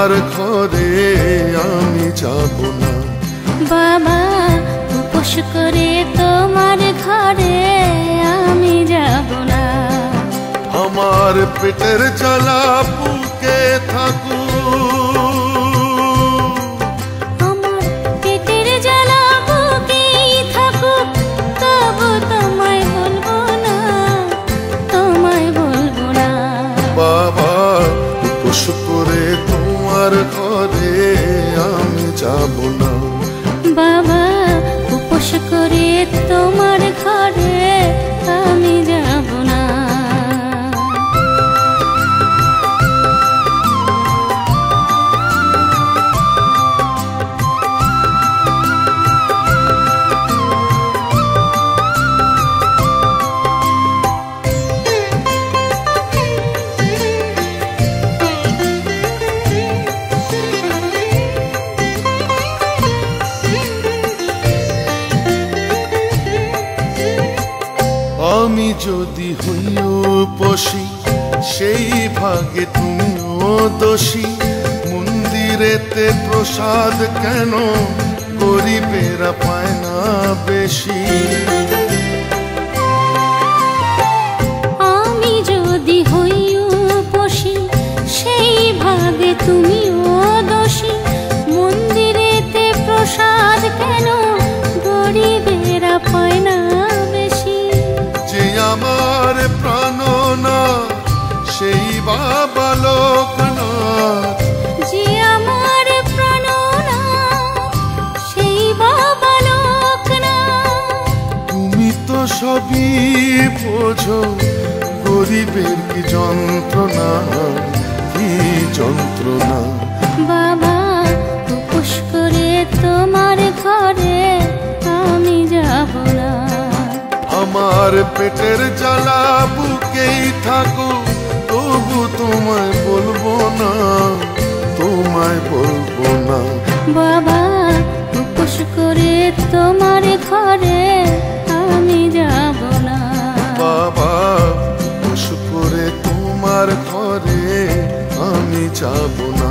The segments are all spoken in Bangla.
তোমার ঘরে আমি যাব না। বাবা উপোস করে তোমার ঘরে আমি যাব না। আমার পেটের জ্বালা বুকে থাকুক, আমার পেটের জ্বালা বুকেই থাকুক, তবু তোমায় বলবো না, তোমায় বলবো না। বাবা উপোস করে তোমার ঘরে আমি যাব না। বাবা উপোস করে তোমার ঘরে আমি যাব না। আমি যদি হইও উপসী, সেই ভাগে তুমিও দোষী। মন্দিরেতে প্রসাদ কেন গরিবেরা পায় না বেশি? আমি যদি হই উপসী, সেই ভাগে তুমিও দোষী। মন্দিরেতে প্রসাদ কেন গরিবেরা পায় না বেশি? যে আমার প্রাণনাথ সেই বাবা লোকনাথ, যে আমার প্রাণনাথ সেই বাবা লোকনাথ। তুমি তো সবই বোঝো, গরিবের কি যন্ত্রণা, কি যন্ত্রণা। বাবা উপোস করে তোমার ঘরে আমি যাব না। আমার পেটের জ্বালা বুকেই থাকুক, তবু তোমায় বলবো না, তোমায় বলবো না। বাবা উপোস করে তোমার ঘরে আমি যাব না। বাবা উপোস করে তোমার ঘরে আমি যাব না।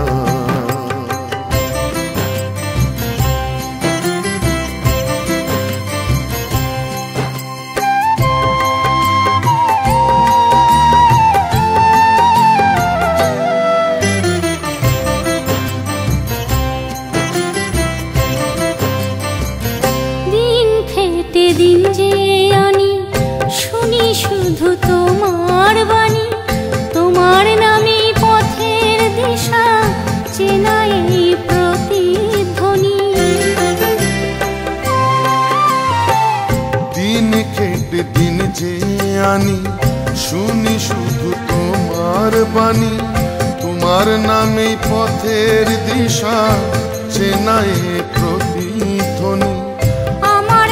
দিন যে আনি শুনি শুধু তোমার বাণী, তোমার নামে পথের দিশা চেনা এই প্রতিধ্বনি। দিন খেটে দিন যে আনি শুনি শুধু তোমার বাণী, তোমার নামে পথের দিশা চেনা এই প্রতিধ্বনি। আমার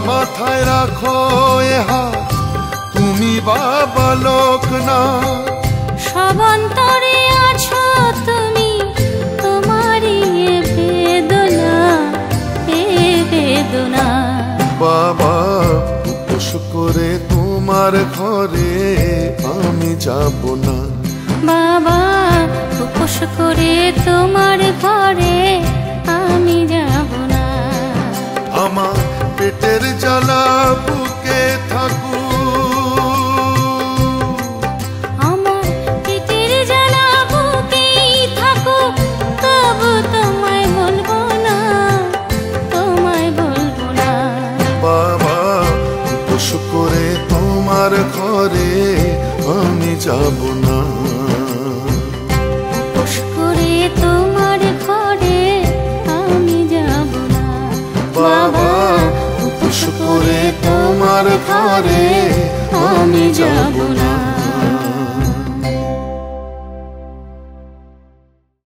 মাথায় রাখো এ হাত, তুমি বাবা লোকনাথ। সব অন্তরে আছো তুমি, তোমারই বেদনা, এ বেদনা। বাবা উপোস করে তোমার ঘরে আমি যাব না। বাবা উপোস করে তোমার ঘরে আমি যাব না। আমার পেটের জ্বালা বুকে থাকুক, আমার পেটের জ্বালা বুকেই থাকুক, তবু তোমায় বলবো না, তোমায় বলবো না। বাবা উপোস করে তোমার ঘরে আমি যাব না। উপোস করে তোমার ঘরে আমি যাব না। বাবা উপোস করে তোমার ঘরে আমি যাব না।